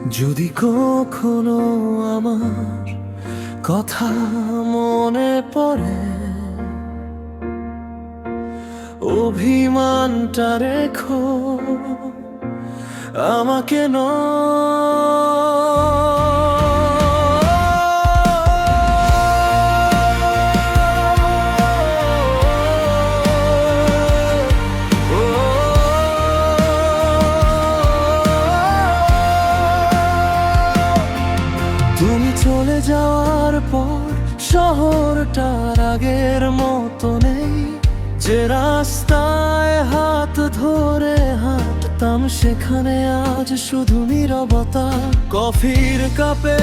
যদি কখনো আমার কথা মনে পড়ে, অভিমানটা রেখো আমাকে তুমি চলে যাওয়ার পর শহরটার আগের মতো নেই। যে রাস্তায় হাত ধরে হাঁটতাম সেখানে আজ শুধু নীরবতা। কফির কাপে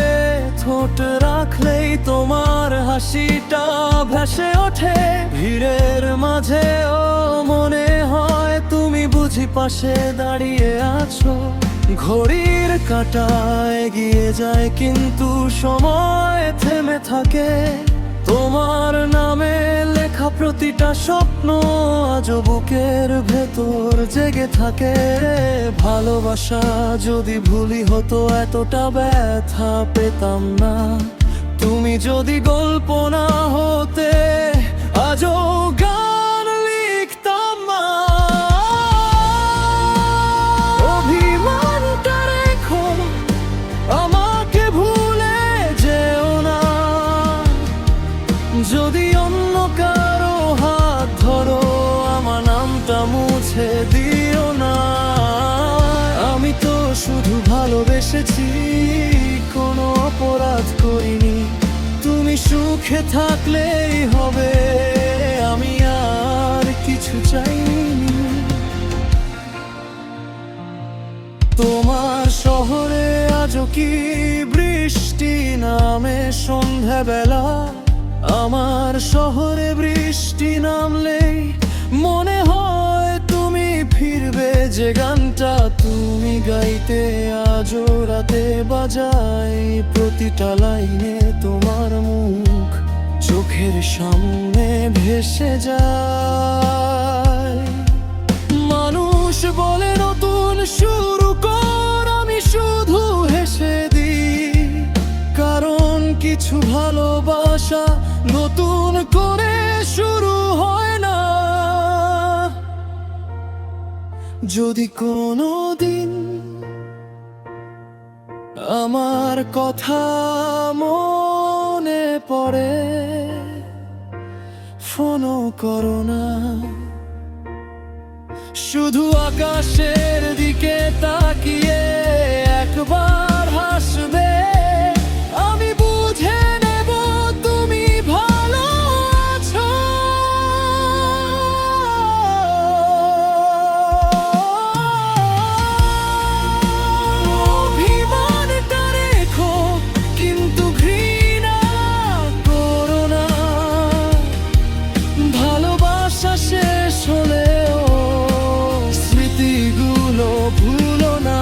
ঠোঁট রাখলেই তোমার হাসিটা ভেসে ওঠে। ভিড়ের মাঝেও মনে হয় তুমি বুঝি পাশে দাঁড়িয়ে আছো। ঘড়ির কাঁটা এগিয়ে যায় কিন্তু সময় থেমে থাকে। তোমার নামে লেখা প্রতিটা স্বপ্ন আজ বুকের ভেতর জেগে থাকে। ভালোবাসা যদি ভুলই হতো এতটা ব্যথা পেতাম না। তুমি যদি গল্প না হতে আজও গান লিখতাম না। অভিমানটা রেখো আমাকে ভুলে যেও না। যদি অন্য কারো হাত ধরো আমার নামটা মুছে দিও না। আমি তো শুধু ভালোবেসেছি, কোনো অপরাধ করিনি। তুমি সুখে থাকলেই হবে, আমি আর কিছু চাইনি। তোমার শহরে আজও কি বৃষ্টি নামে সন্ধ্যাবেলা? আমার শহরে বৃষ্টি নামলেই মনে হয় তুমি ফিরবে। যে গানটা তুমি গাইতে আজও রাতে বাজাই, প্রতিটা লাইনে তোমার মুখ চোখের সামনে ভেসে যায়। মানুষ বলে নতুন শুরু কর, আমি শুধু হেসে দিই। কারণ কিছু ভালোবাসা নতুন করে শুরু হয় না। যদি কোনো দিন আমার কথা মনে পড়ে, ফোনও করো না। শুধু আকাশের দিকে তাকিয়ে একবার হাসবে, আমি বুঝে নেব তুমি ভালো আছো। অভিমানটা রেখো কিন্তু ঘৃণা করো না। ভালোবাসা শেষ হলেও স্মৃতিগুলো ভুলো না।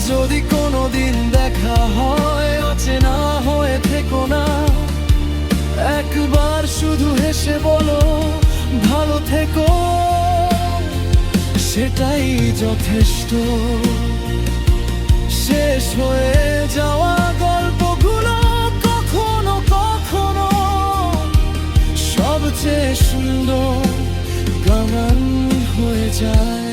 যদি কোনোদিন দেখা হয় অচেনা হয়ে থেকো না। একবার শুধু হেসে বলো ভালো থেকো, সেটাই যথেষ্ট। শেষ হয়ে যাওয়া গল্পগুলো কখনো কখনো সবচেয়ে সুন্দর গান হয়ে যায়।